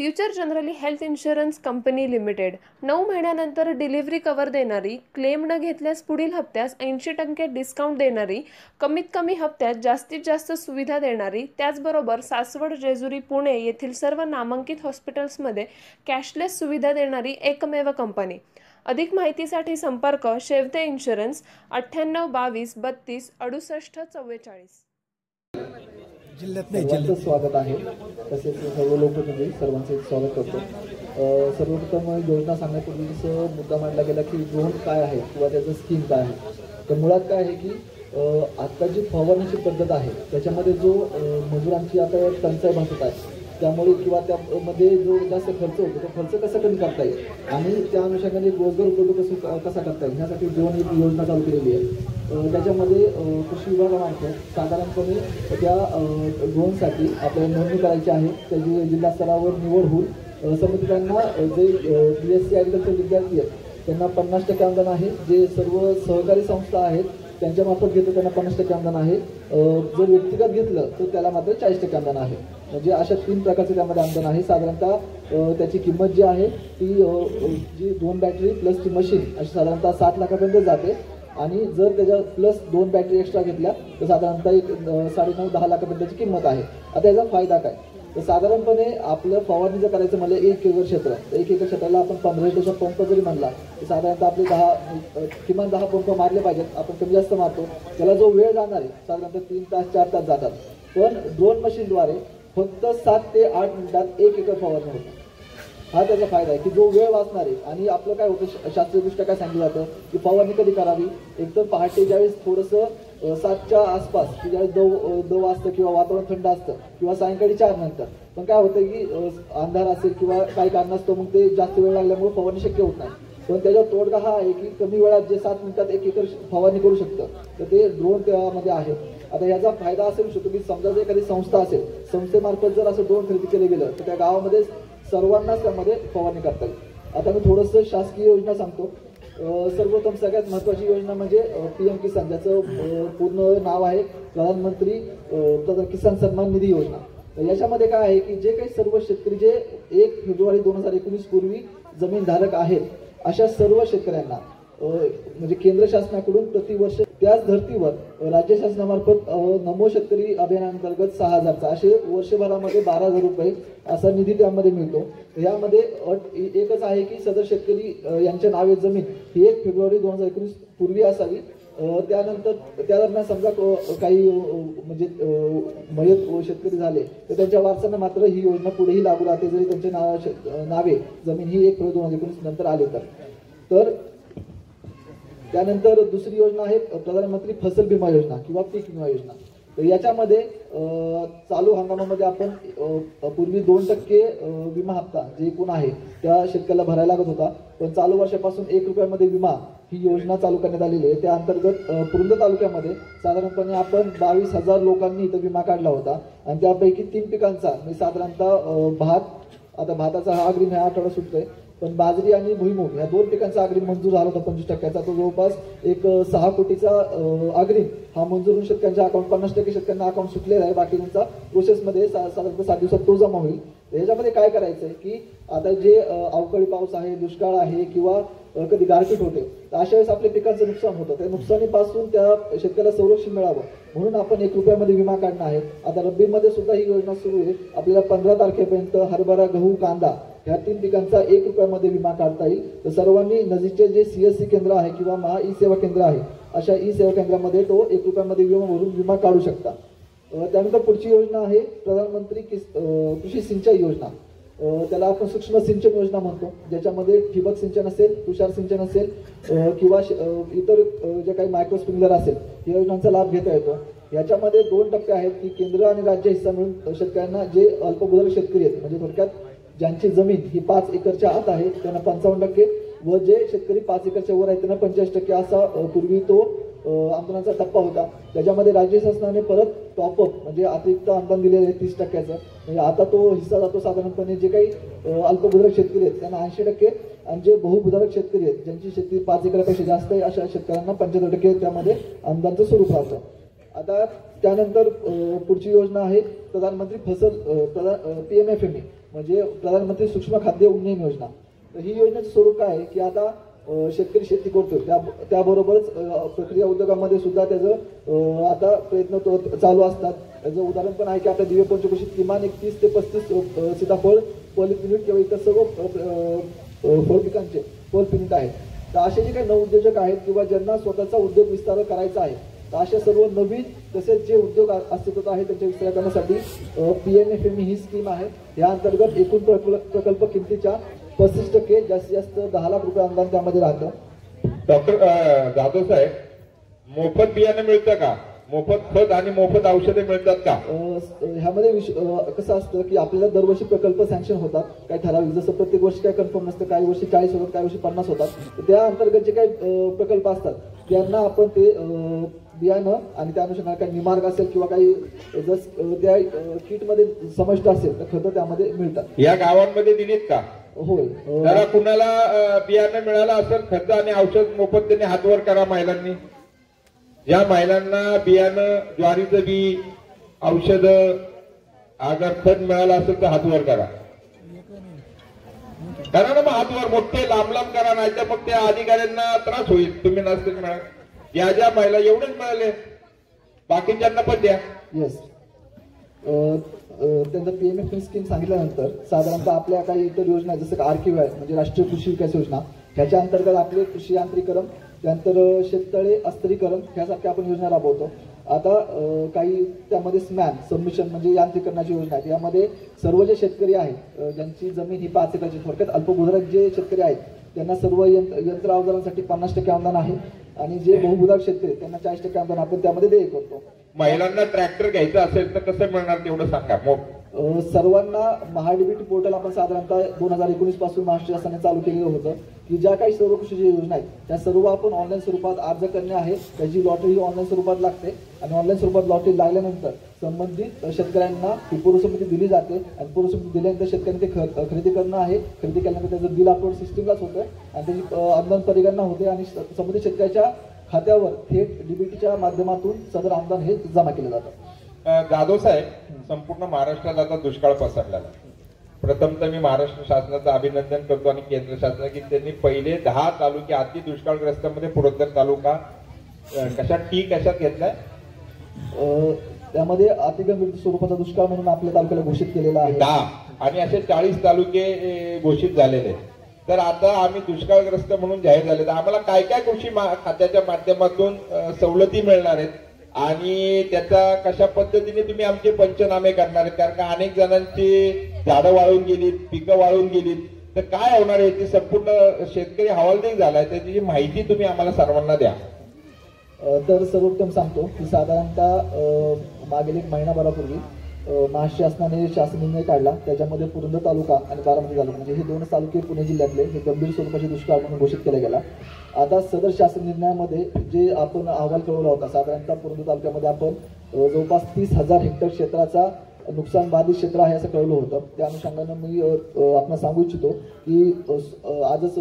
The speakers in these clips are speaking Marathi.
Future generally health insurance company limited 9 महिन्यानंतर डिलिव्हरी कव्हर देणारी, क्लेम न घेतल्यास पुढील हप्त्यास 80% डिस्काउंट देणारी, कमीत कमी हप्त्यात जास्तीत जास्त सुविधा देणारी, त्याचबरोबर सासवड, जेजुरी, पुणे येथील सर्व नामांकित हॉस्पिटल्समध्ये कॅशलेस सुविधा देणारी एकमेव कंपनी। अधिक माहितीसाठी संपर्क शेवते इन्शुरन्स 98 22 32 68 44। सर्वांचं स्वागत आहे। तसेच सर्व लोकप्रतिनिधी सर्वांचे स्वागत करतो। सर्वप्रथम योजना सांगण्यापूर्वी मुद्दा मांडला गेला की ड्रोन काय आहे किंवा त्याचं स्कीम काय आहे। तर मुळात काय आहे की आता जी फवारणीची पद्धत आहे त्याच्यामध्ये जो मजुरांची आता टंचाई भासत आहे, त्यामुळे किंवा त्यामध्ये जो जास्त खर्च होतो तो खर्च कसा कमी करता येईल आणि त्या अनुषंगाने रोजगार उपलब्ध कसा करता येईल यासाठी ड्रोन एक योजना चालू केलेली आहे। त्याच्यामध्ये कृषी विभागामार्फत साधारणपणे त्या ड्रोनसाठी आपल्याला नोंदणी करायची आहे। त्याची जिल्हा स्तरावर निवड होऊन संबंधितांना जे BSc ॲग्रिकल्चर विद्यार्थी आहेत त्यांना 50% अनुदान आहे। जे सर्व सहकारी संस्था आहेत त्यांच्यामार्फत घेतो त्यांना 50% अनुदान आहे। जर व्यक्तिगत घेतलं तर त्याला मात्र 40% अनुदान आहे। म्हणजे अशा 3 प्रकारचे त्यामध्ये अनुदान आहे। साधारणतः त्याची किंमत जी आहे ती जी 2 बॅटरी प्लस ती मशीन अशी साधारणतः 7 लाखापर्यंत जाते आणि जर त्याच्या प्लस 2 बॅटरी एक्स्ट्रा घेतल्या तर साधारणतः 9.5-10 लाखापर्यंतची किंमत आहे। आता याचा फायदा काय, तर साधारणपणे आपलं फवारणी जर करायचं म्हणलं 1 एकर क्षेत्र, 1 एकर क्षेत्राला आपण 15 लिटरचा पंप जरी म्हणला तर साधारणतः आपले किमान 10 पंप मारले पाहिजेत। आपण कमी जास्त मारतो, त्याला जो वेळ जाणार आहे साधारणतः 3 तास 4 तास जातात, पण ड्रोन मशीनद्वारे फक्त 7 ते 8 मिनिटात 1 एकर फवारणी होते। हा त्याचा फायदा आहे की जो वेळ वाचणार आहे। आणि आपलं काय होतं शास्त्रीयदृष्ट्या काय सांगितलं जातं की फवारणी कधी करावी, एकदम पहाटे ज्यावेळेस थोडंसं 7च्या आसपास की ज्यावेळेस दव असतं किंवा वातावरण थंड असतं किंवा सायंकाळी 4 नंतर। पण काय होतं की अंधार असेल किंवा काही कारण असतं मग ते जास्त वेळ लागल्यामुळे फवारणी शक्य होत नाही। पण त्याचा तोडगा हा आहे की कमी वेळात जे 7 मिनिटात 1 एकर फवारणी करू शकतं तर ते ड्रोन त्यामध्ये आहे। आता याचा फायदा असेल शकतो की समजा जर एखादी संस्था असेल, संस्थेमार्फत जर असं ड्रोन खरेदी केलं गेलं तर त्या गावामध्ये सर्वांनाच त्यामध्ये फवारणी करता येईल। आता मी थोडंसं शासकीय योजना सांगतो। सर्वप्रथम सगळ्यात महत्त्वाची योजना म्हणजे PM किसान, ज्याचं पूर्ण नाव आहे प्रधानमंत्री किसान सन्मान निधी योजना। तर याच्यामध्ये काय आहे की जे काही सर्व शेतकरी जे 1 फेब्रुवारी 2019 पूर्वी जमीन धारक आहेत अशा सर्व शेतकऱ्यांना म्हणजे केंद्र शासनाकडून प्रतिवर्ष त्याच धर्तीवर राज्य शासनामार्फत नमो शेतकरी अभियानांतर्गत 6,000चा असे वर्षभरामध्ये 12,000 रुपये असा निधी त्यामध्ये मिळतो। यामध्ये एकच आहे की सदर शेतकरी यांच्या नावे जमीन ही 1 फेब्रुवारी 2019 पूर्वी असावी। त्यानंतर त्या दरम्यान समजा काही म्हणजे मयत शेतकरी झाले तर त्यांच्या वारसांना मात्र ही योजना पुढेही लागू राहते जरी त्यांच्या नावे जमीन ही 1 फेब्रुवारी 2019 नंतर आले तर। त्यानंतर दुसरी योजना आहे प्रधानमंत्री फसल विमा योजना किंवा पीक विमा योजना। तर याच्यामध्ये चालू हंगामामध्ये आपण पूर्वी 2% विमा हप्ता जे एकूण आहे त्या शेतकऱ्याला भरायला लागत होता, पण चालू वर्षापासून 1 रुपयामध्ये विमा ही योजना चालू करण्यात आलेली आहे। त्या अंतर्गत पुरंदर तालुक्यामध्ये साधारणपणे आपण 22,000 लोकांनी इथं विमा काढला होता आणि त्यापैकी 3 पिकांचा म्हणजे साधारणतः भात, आता भाताचा हा अग्रिम ह्या आठवडा सुटतोय, पण बाजरी आणि भुईमूग या 2 पिकांचा अग्रिम मंजूर झाला होता 25%चा। तो जवळपास एक 6 कोटीचा अग्रिम हा मंजूर होऊन शेतकऱ्यांच्या अकाउंट 50% शेतकऱ्यांना अकाउंट सुटलेला आहे। बाकीचा प्रोसेसमध्ये साधारणतः 7 दिवसात तो जमा होईल। याच्यामध्ये काय करायचं आहे की आता जे अवकाळी पाऊस आहे, दुष्काळ आहे किंवा कधी गारपीट होते तर अशा वेळेस आपल्या पिकांचं नुकसान होतं। त्या नुकसानीपासून त्या शेतकऱ्याला संरक्षण मिळावं म्हणून आपण 1 रुपयामध्ये विमा काढणं आहे। आता रब्बीमध्ये सुद्धा ही योजना सुरू आहे। आपल्याला 15 तारखेपर्यंत हरभरा, गहू, कांदा ह्या 3 पिकांचा 1 रुपयामध्ये विमा काढता येईल। तर सर्वांनी नजीकचे जे CSC केंद्र आहे किंवा महा ई सेवा केंद्र आहे अशा ई सेवा केंद्रामध्ये तो 1 रुपयामध्ये विमा भरून विमा काढू शकता। त्यानंतर पुढची योजना आहे प्रधानमंत्री कृषी सिंचाई योजना। त्याला आपण सूक्ष्म सिंचन योजना म्हणतो, ज्याच्यामध्ये ठिबक सिंचन असेल, तुषार सिंचन असेल किंवा इतर जे काही मायक्रो स्प्रिंकलर असेल या योजनांचा लाभ घेता येतो। याच्यामध्ये 2 टप्पे आहेत की केंद्र आणि राज्य हिस्सा मिळून शेतकऱ्यांना जे अल्पभूधारक शेतकरी आहेत म्हणजे थोडक्यात ज्यांची जमीन ही 5 एकरच्या आत आहे त्यांना 55% व जे शेतकरी 5 एकरच्या वर आहेत त्यांना 45% असा पूर्वी तो अनुदानाचा टप्पा होता। त्याच्यामध्ये राज्य शासनाने परत टॉपअप म्हणजे अतिरिक्त अनुदान दिलेलं आहे 30%चं। म्हणजे आता तो हिस्सा जातो साधारणपणे जे काही अल्पभूधारक शेतकरी आहेत त्यांना 80% आणि जे बहुभूधारक शेतकरी आहेत ज्यांची शेती 5 एकरापेक्षा जास्त आहे अशा शेतकऱ्यांना 75% त्यामध्ये अनुदानाचं स्वरूप राहतं। आता त्यानंतर पुढची योजना आहे प्रधानमंत्री फसल PMFME म्हणजे प्रधानमंत्री सूक्ष्म खाद्य उन्नयन योजना. तर ही योजनेचं स्वरूप काय आहे की आता शेतकरी शेती करतो त्याबरोबरच प्रक्रिया उद्योगामध्ये सुद्धा त्याचं आता प्रयत्न चालू असतात. त्याचं उदाहरण पण आहे की आपल्या दिव्य पंचकोशीत किमान 31 ते 35 सीताफळ पॉलिप युनिट किंवा इतर सर्व फळ पिकांचे पॉलिप युनिट आहेत. तर असे जे काही नवउद्योजक आहेत किंवा ज्यांना स्वतःचा उद्योग विस्तार करायचा आहे तर अशा सर्व नवीन तसेच जे उद्योग अस्तित्वात आहेत त्यांच्या विस्तार करण्यासाठी PMFME ही स्कीम आहे. या अंतर्गत एकूण प्रकल्प किमतीच्या 35% जास्तीत जास्त 10 लाख रुपये अनुदान त्यामध्ये राहतं. डॉक्टर जाधव साहेब, मोफत बियाणं मिळतं का? मोफत खत आणि मोफत औषधे मिळतात का? ह्यामध्ये कसं असतं की आपल्याला दरवर्षी प्रकल्प सँक्शन होतात काही ठराविक, जसं प्रत्येक वर्षी काही कन्फर्म नसतं, काही वर्षी 40 होतात, काही वर्षी 50 होतात. त्या अंतर्गत जे काही प्रकल्प असतात त्यांना आपण ते बियाणं आणि त्या अनुषंगाने काही निमार्ग असेल किंवा काही जर त्या किटमध्ये समाविष्ट असेल तर खतं त्यामध्ये मिळतात. या गावांमध्ये दिलीत का? होय. जरा कुणाला बियाणं मिळालं असेल खत आणि औषध मोफत त्यांनी हातवर करा महिलांनी. ज्या महिलांना बियाणं, ज्वारीचं बी, औषध, अगर खत मिळालं असेल तर हातवर करा. करा ना मग हातवर, मोठे लांब लांब करा, नाही तर मग त्या अधिकाऱ्यांना त्रास होईल. तुम्ही नसतील मिळा, या ज्या महिला एवढेच मिळाले बाकीच्यांना पण द्या. येस. त्यांचं PMFME स्कीम सांगितल्यानंतर साधारणतः आपल्या काही इतर योजना जसं RKY म्हणजे राष्ट्रीय कृषी विकास योजना, ह्याच्या अंतर्गत आपले कृषी यांत्रिकरण, त्यानंतर शेततळे अस्त्रीकरण ह्यासारख्या आपण योजना राबवतो. आता काही त्यामध्ये स्मॅन सबमिशन म्हणजे यांत्रिकरणाची योजना आहे. यामध्ये सर्व जे शेतकरी आहेत ज्यांची जमीन ही 5 एकराची, थोडक्यात अल्पभूधारक जे शेतकरी आहेत त्यांना सर्व यंत्र अवजारांसाठी 50% अनुदान आहे आणि जे बहुभूधारक शेतकरी त्यांना 40% अनुदान आपण त्यामध्ये देय करतो. महिलांना ट्रॅक्टर घ्यायचं असेल तर कसं मिळणार तेवढं सांगा. सर्वांना महाडीबीटी पोर्टल आपण साधारणतः 2019 पासून महाराष्ट्र शासनाने चालू केलेलं होतं की ज्या काही सर्व कृषी योजना आहेत त्या सर्व आपण ऑनलाईन स्वरूपात अर्ज करणे आहे. त्याची लॉटरी ही ऑनलाईन स्वरूपात लागते आणि ऑनलाईन स्वरूपात लॉटरी लागल्यानंतर संबंधित शेतकऱ्यांना ही पूर्वसंमती दिली जाते आणि पूर्वसंमती दिल्यानंतर शेतकऱ्यांनी ते खरेदी करणं आहे. खरेदी केल्यानंतर त्याचं बिल अपलोड सिस्टीमलाच होतं आणि त्याची अनुदान परिगणना होते आणि संबंधित शेतकऱ्याच्या खात्यावर थेट डीबीटीच्या माध्यमातून सदर अनुदान हे जमा केलं जातं. जाधव साहेब, संपूर्ण महाराष्ट्रात आता दुष्काळ पसरलेला. प्रथमतः मी महाराष्ट्र शासनाचं अभिनंदन करतो आणि केंद्र शासनाचं की त्यांनी पहिले 10 तालुके अति दुष्काळग्रस्तांमध्ये पुरंदर तालुका कशात घेतलाय? त्यामध्ये अतिगंभीर स्वरूपाचा दुष्काळ म्हणून आपल्या तालुक्याला घोषित केलेला आहे. 10 आणि असे 40 तालुके घोषित झालेले. तर आता आम्ही दुष्काळग्रस्त म्हणून जाहीर झाले. तर आम्हाला काय काय कृषी खात्याच्या माध्यमातून सवलती मिळणार आहेत आणि त्याचा कशा पद्धतीने तुम्ही आमचे पंचनामे करणार आहेत? कारण का अनेक जणांची झाडं वाळून गेलीत, पिकं वाळून गेलीत, तर काय होणार आहे ते संपूर्ण शेतकरी हवालदिल झालाय. त्याची माहिती तुम्ही आम्हाला सर्वांना द्या. तर सर्वोत्तम सांगतो की साधारणतः मागील 1 महिनाभरापूर्वी महाराष्ट्र शासनाने शासन निर्णय काढला. त्याच्यामध्ये पुरंदर तालुका आणि बारामती तालुका म्हणजे हे 2 तालुके पुणे जिल्ह्यातले हे गंभीर स्वरूपाचे दुष्काळ म्हणून घोषित केला गेला. आता सदर शासन निर्णयामध्ये जे आपण अहवाल कळवला होता साधारणतः पुरंदर तालुक्यामध्ये आपण जवळपास 30,000 हेक्टर क्षेत्राचा नुकसान बाधित क्षेत्र आहे असं कळवलं होतं. त्या अनुषंगानं मी आपण सांगू इच्छितो की आजच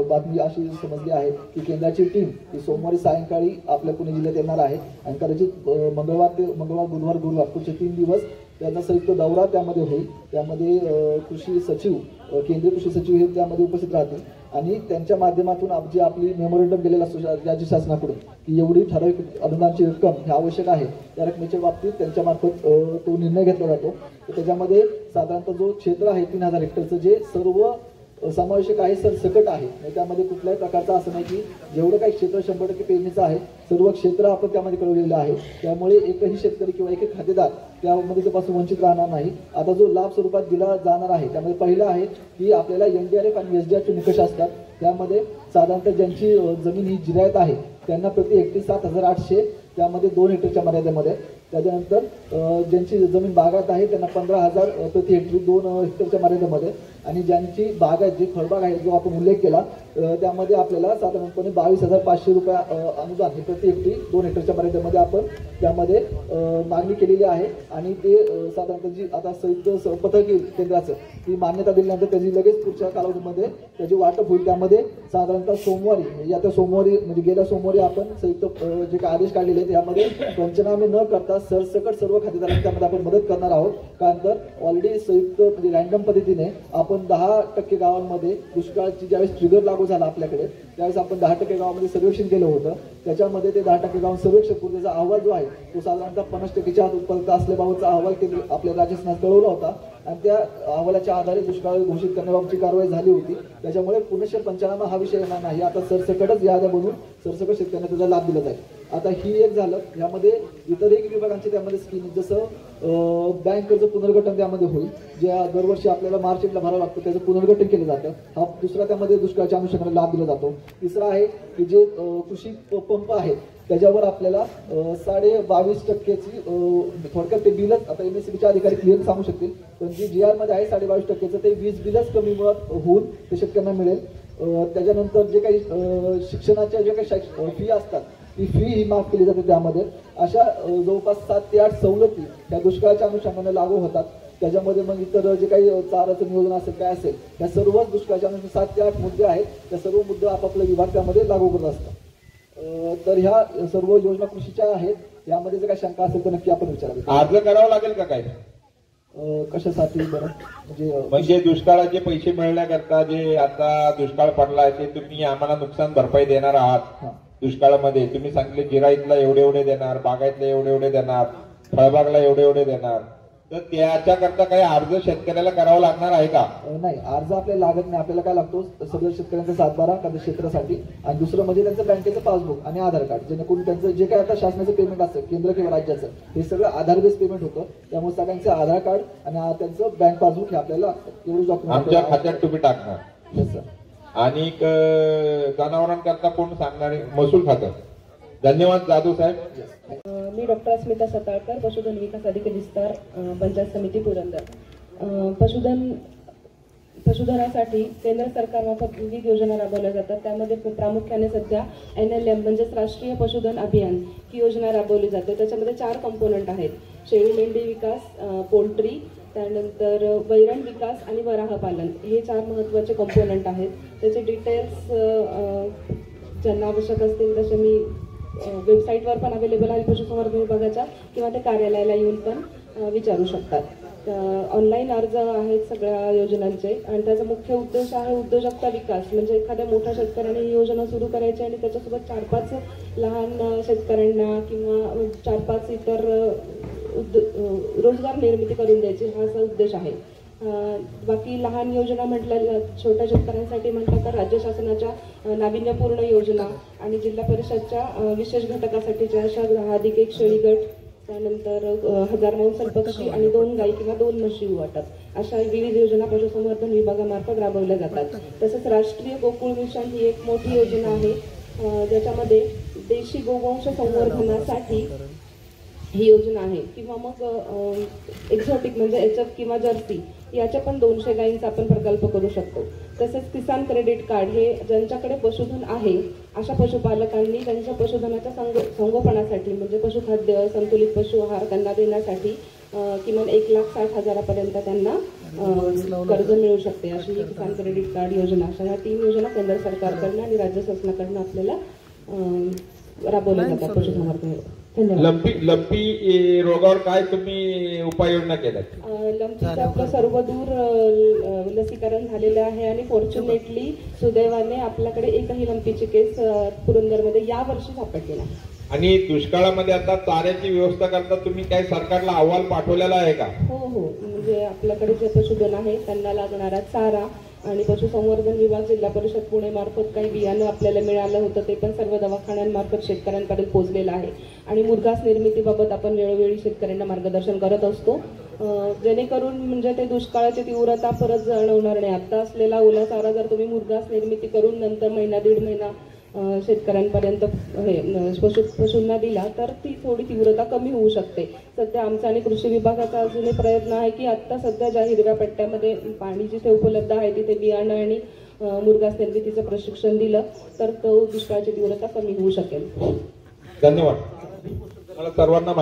बातमी अशी समजली आहे की केंद्राची टीम ही सोमवारी सायंकाळी आपल्या पुणे जिल्ह्यात येणार आहे आणि कदाचित मंगळवार बुधवार गुरुवार पुढचे 3 दिवस त्यांचा संयुक्त दौरा त्यामध्ये होईल. त्यामध्ये कृषी सचिव, केंद्रीय कृषी सचिव हे त्यामध्ये उपस्थित राहतील आणि त्यांच्या माध्यमातून जे आपली मेमोरेंडम गेलेला असतो राज्य शासनाकडून की एवढी ठराविक अनुदानाची रक्कम ही आवश्यक आहे, त्या रकमेच्या बाबतीत त्यांच्यामार्फत तो निर्णय घेतला जातो. तर त्याच्यामध्ये साधारणतः जो क्षेत्र आहे 3,000 हेक्टरचं जे सर्व समावेशक आहे, सरसकट आहे. त्यामध्ये कुठल्याही प्रकारचा असं नाही की जेवढं काही क्षेत्र 100% पेरणीचं आहे सर्व क्षेत्र आपण त्यामध्ये कळवलेलं आहे. त्यामुळे एकही शेतकरी किंवा एक खातेदार त्यामध्ये त्यापासून वंचित राहणार नाही. आता जो लाभ स्वरूपात दिला जाणार आहे त्यामध्ये पहिलं आहे की आपल्याला NDRF आणि SDRF चे निकष असतात. त्यामध्ये साधारणतः ज्यांची जमीन ही जिरायत आहे त्यांना प्रति हेक्टरी 7,800, त्यामध्ये 2 हेक्टरच्या मर्यादेमध्ये. त्याच्यानंतर ज्यांची जमीन बागायत आहे त्यांना 15,000 प्रति हेक्टरी 2 हेक्टरच्या मर्यादेमध्ये आणि ज्यांची बागायत जी फळबाग आहे जो आपण उल्लेख केला त्यामध्ये आपल्याला साधारणपणे 22,500 रुपये अनुदान हे प्रति हेक्टरी 2 हेक्टरच्या मर्यादेमध्ये आपण त्यामध्ये मागणी केलेली आहे. आणि ते साधारणतः जी आता संयुक्त पथक येईल केंद्राचं ती मान्यता दिल्यानंतर त्याची लगेच पुढच्या कालावधीमध्ये त्याची वाटप होईल. त्यामध्ये साधारणतः सोमवारी म्हणजे आता सोमवारी म्हणजे गेल्या सोमवारी आपण संयुक्त जे काही आदेश काढलेले आहेत यामध्ये पंचनामे न करता सरसकट सर्व खातेदारांना त्यामध्ये आपण मदत करणार आहोत. कारण तर ऑलरेडी संयुक्त म्हणजे रँडम पद्धतीने आपण 10% गावांमध्ये दुष्काळाची ज्यावेळेस ट्रिगर लागू झाला आपल्याकडे त्यावेळेस आपण 10% गावामध्ये सर्वेक्षण केलं होतं. त्याच्यामध्ये ते 10% गाव सर्वेक्षण पूर्वीचा अहवाल जो आहे तो साधारणतः 50%च्या आत उत्पादकता असल्याबाबतचा अहवाल आपल्या राज्य शासनाने कळवला होता आणि त्या अहवालाच्या आधारे दुष्काळ घोषित करण्याबाबतची कारवाई झाली होती. त्याच्यामुळे पुनश्च पंचनामा हा विषय येणार नाही. आता सरसकटच याद्या बनवून सरसकट शेतकऱ्यांना त्याचा लाभ दिला जाईल. आता ही एक झालं. यामध्ये इतरही विभागांचे त्यामध्ये स्कीम जसं बँक कर्ज पुनर्गठन त्यामध्ये होईल जे दरवर्षी आपल्याला मार्च एंडला भरावं लागतं त्याचं पुनर्गठन केलं जातं. हा दुसरा त्यामध्ये दुष्काळाच्या अनुषंगाने लाभ दिला जातो. तिसरा आहे की जे कृषी पंप आहेत त्याच्यावर आपल्याला 22.5%ची थोडक्यात ते बिलच आता MSCBचे अधिकारी क्लिअर सांगू शकतील पण जी GR मध्ये आहे 22.5%चं ते 20 बिलच कमी मुळात होऊन ते शेतकऱ्यांना मिळेल. त्याच्यानंतर जे काही शिक्षणाच्या जे काही फी असतात ती फी ही माफ केली जाते. त्यामध्ये अशा जवळपास 7 ते 8 सवलती त्या दुष्काळाच्या अनुषंगाने लागू होतात. त्याच्यामध्ये मग इतर जे काही चाराचं नियोजन असेल काय असेल त्या सर्वच दुष्काळाच्या अनुषंगाने 7 ते 8 मुद्दे आहेत. त्या सर्व मुद्दे आपापला विभाग त्यामध्ये लागू करत असतात. तर ह्या सर्व योजना कृषीच्या आहेत. यामध्ये जर काही शंका असेल तर नक्की आपण विचारावी. अर्ज करावा लागेल का काय कशासाठी बरं म्हणजे दुष्काळाचे पैसे मिळण्याकरता जे आता दुष्काळ पडलाय ते तुम्ही आम्हाला नुकसान भरपाई देणार आहात. दुष्काळामध्ये तुम्ही सांगितले जिराईतला एवढे देणार, बागायतला एवढे देणार, फळबागला एवढे देणार तर त्याच्याकरता काही अर्ज शेतकऱ्याला करावा लागणार आहे का? नाही अर्ज आपल्याला लागत नाही. आपल्याला काय लागतो सगळ्या शेतकऱ्यांचा 7/12 cada क्षेत्रासाठी आणि दुसरं म्हणजे त्यांचं बँकेचं पासबुक आणि आधार कार्ड जेणेकरून त्यांचं जे काही आता शासनाचं पेमेंट असेल केंद्र किंवा राज्याचं हे सगळं आधार बेस पेमेंट होतं. त्यामुळे सगळ्यांचं आधार कार्ड आणि त्यांचं बँक पासबुक हे आपल्याला एवढं डॉक्युमेंट आमच्या खात्यात तुम्ही टाकणार. Yes sir. आणि जनावरांकरता कोण सांगणार? महसूल खातं. धन्यवाद जाधव साहेब. मी डॉक्टर अस्मिता सताळकर, पशुधन विकास अधिकारी विस्तार, पंचायत समिती पुरंदर. पशुधनासाठी केंद्र सरकारमार्फत विविध योजना राबवल्या जातात. त्यामध्ये प्रामुख्याने सध्या NLM म्हणजेच राष्ट्रीय पशुधन अभियान ही योजना राबवली जाते. त्याच्यामध्ये 4 कंपोनंट आहेत. शेळी मेंढी विकास, पोल्ट्री, त्यानंतर वैरण विकास आणि वराह पालन हे 4 महत्त्वाचे कंपोनंट आहेत. त्याचे डिटेल्स ज्यांना आवश्यक असतील तसे मी वेबसाईटवर पण अवेलेबल आहे पशुसंवर्धन विभागाच्या किंवा ते कार्यालयाला येऊन पण विचारू शकतात. ऑनलाईन अर्ज आहेत सगळ्या योजनांचे आणि त्याचा मुख्य उद्देश आहे उद्योजकता विकास. म्हणजे एखाद्या मोठ्या शेतकऱ्याने ही योजना सुरू करायची आणि त्याच्यासोबत 4-5 लहान शेतकऱ्यांना किंवा 4-5 इतर रोजगार निर्मिती करून द्यायची हा असा उद्देश आहे. बाकी लहान योजना म्हटल्या छोट्या शेतकऱ्यांसाठी म्हटलं तर राज्य शासनाच्या नाविन्यपूर्ण योजना आणि जिल्हा परिषदच्या विशेष घटकासाठीच्या अशा 10+1 शेळी गट, त्यानंतर 1000 मांसल पक्षी आणि 2 गाई किंवा 2 म्हशी वाटप अशा विविध योजना पशुसंवर्धन विभागामार्फत राबवल्या जातात. तसंच राष्ट्रीय गोकुळ मिशन ही एक मोठी योजना आहे ज्याच्यामध्ये देशी गोवंश संवर्धनासाठी ही योजना आहे किंवा मग एक्झॉटिक म्हणजे HF किंवा जर्सी याच्या पण 200 गायींचा आपण प्रकल्प करू शकतो. तसेच किसान क्रेडिट कार्ड हे ज्यांच्याकडे पशुधन आहे अशा पशुपालकांनी त्यांच्या पशुधनाच्या संगोपनासाठी म्हणजे पशुखाद्य, संतुलित पशु आहार त्यांना देण्यासाठी किमान 1,60,000 पर्यंत त्यांना कर्ज मिळू शकते अशी ही किसान क्रेडिट कार्ड योजना. अशा ह्या 3 योजना केंद्र सरकारकडनं आणि राज्य शासनाकडनं आपल्याला राबवल्या जातात पशुसंवर्धन. लंपी रोगावर काय तुम्ही उपाययोजना केल्या? लंपीचं आपलं सर्वदूर लसीकरण झालेलं आहे आणि फॉर्च्युनेटली सुदैवाने आपल्याकडे एकही लंपीची केस पुरंदरमध्ये यावर्षी सापडली नाही. आणि दुष्काळामध्ये आता चाऱ्याची व्यवस्था करता तुम्ही काय सरकारला अहवाल पाठवलेला आहे का? हो म्हणजे आपल्याकडे जे पशुधन आहे त्यांना लागणारा चारा आणि पशुसंवर्धन विभाग जिल्हा परिषद पुणे मार्फत काही बियाणं आपल्याला मिळालं होतं ते पण सर्व दवाखान्यांमार्फत शेतकऱ्यांपर्यंत पोहोचलेलं आहे. आणि मुरघास निर्मितीबाबत आपण वेळोवेळी शेतकऱ्यांना मार्गदर्शन करत असतो जेणेकरून म्हणजे ते दुष्काळाची तीव्रता परत जाणवणार नाही. आता असलेला ओला चारा जर तुम्ही मुरघास निर्मिती करून नंतर 1-1.5 महिना शेतकऱ्यांपर्यंत पशूंना दिला तर ती थोडी तीव्रता कमी होऊ शकते. सध्या आमचा आणि कृषी विभागाचा अजूनही प्रयत्न आहे की आत्ता सध्या ज्या हिरव्या पट्ट्यामध्ये पाणी जिथे उपलब्ध आहे तिथे बियाणं आणि मुरघास निर्मितीचं प्रशिक्षण दिलं तर तो दुष्काळाची तीव्रता कमी होऊ शकेल. धन्यवाद. मला सर्वांना